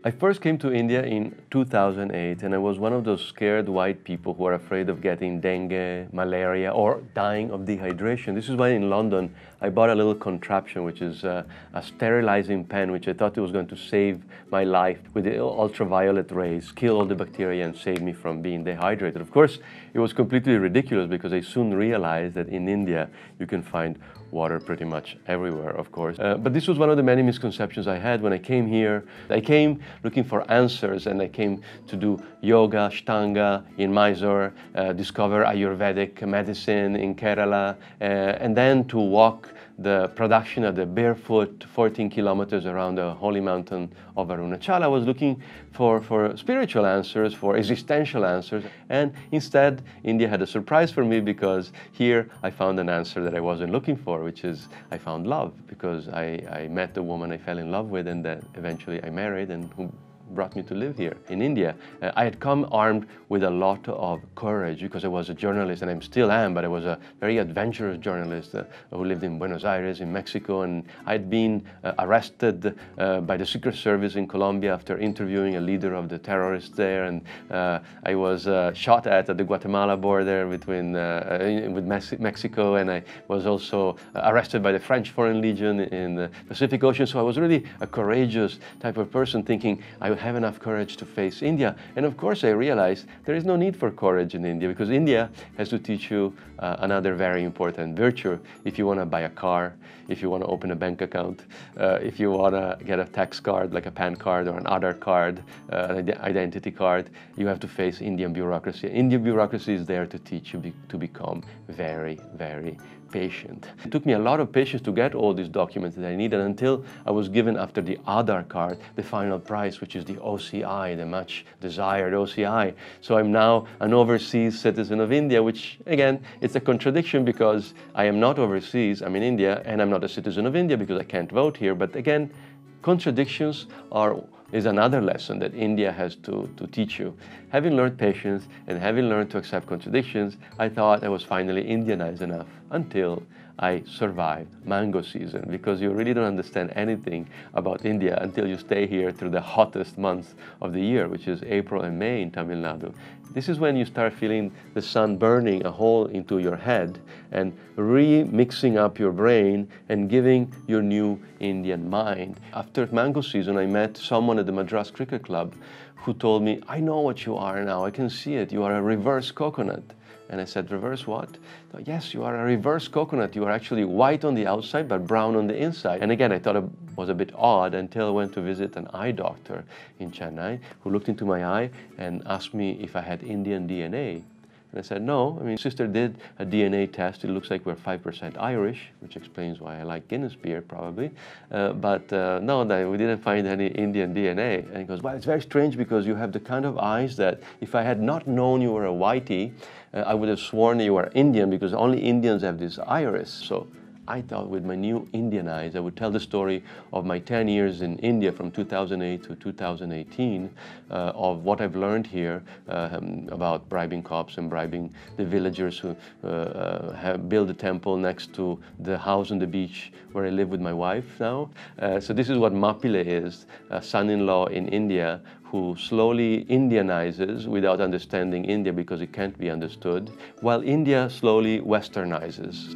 I first came to India in 2008, and I was one of those scared white people who are afraid of getting dengue, malaria, or dying of dehydration. This is why in London I bought a little contraption, which is a sterilizing pen, which I thought it was going to save my life with the ultraviolet rays, kill all the bacteria and save me from being dehydrated. Of course, it was completely ridiculous because I soon realized that in India you can find water pretty much everywhere, of course. But this was one of the many misconceptions I had when I came here. I came looking for answers, and I came to do yoga, Ashtanga in Mysore, discover Ayurvedic medicine in Kerala, and then to walk the production of the barefoot 14 kilometers around the holy mountain of Arunachala. I was looking for spiritual answers, for existential answers, and instead India had a surprise for me, because here I found an answer that I wasn't looking for, which is I found love, because I met the woman I fell in love with, and then eventually I married, and who brought me to live here in India. I had come armed with a lot of courage because I was a journalist, and I still am, but I was a very adventurous journalist who lived in Buenos Aires in Mexico, and I'd been arrested by the Secret Service in Colombia after interviewing a leader of the terrorists there, and I was shot at the Guatemala border with Mexico, and I was also arrested by the French Foreign Legion in the Pacific Ocean. So I was really a courageous type of person, thinking I have enough courage to face India. And of course I realized there is no need for courage in India, because India has to teach you another very important virtue. If you want to buy a car, if you want to open a bank account, if you want to get a tax card like a PAN card or an Aadhaar card, an identity card, you have to face Indian bureaucracy. Indian bureaucracy is there to teach you to become very, very patient. It took me a lot of patience to get all these documents that I needed, until I was given, after the Aadhaar card, the final prize, which is the OCI, the much desired OCI. So I'm now an overseas citizen of India, which again, it's a contradiction, because I am not overseas, I'm in India, and I'm not a citizen of India because I can't vote here. But again, contradictions is another lesson that India has to teach you. Having learned patience and having learned to accept contradictions, I thought I was finally Indianized enough, until I survived mango season, because you really don't understand anything about India until you stay here through the hottest months of the year, which is April and May in Tamil Nadu. This is when you start feeling the sun burning a hole into your head and remixing up your brain and giving your new Indian mind. After mango season, I met someone at the Madras Cricket Club who told me, I know what you are now, I can see it, you are a reverse coconut. And I said, reverse what? Yes, you are a reverse coconut. You are actually white on the outside, but brown on the inside. And again, I thought it was a bit odd, until I went to visit an eye doctor in Chennai, who looked into my eye and asked me if I had Indian DNA. And I said, no. I mean, sister did a DNA test. It looks like we're 5% Irish, which explains why I like Guinness beer, probably. No, we didn't find any Indian DNA. And he goes, well, it's very strange, because you have the kind of eyes that if I had not known you were a whitey, I would have sworn you were Indian, because only Indians have this iris. So I thought with my new Indian eyes, I would tell the story of my 10 years in India from 2008 to 2018, of what I've learned here about bribing cops and bribing the villagers who have built a temple next to the house on the beach where I live with my wife now. So this is what Mappillai is, a son-in-law in India who slowly Indianizes without understanding India, because it can't be understood, while India slowly westernizes.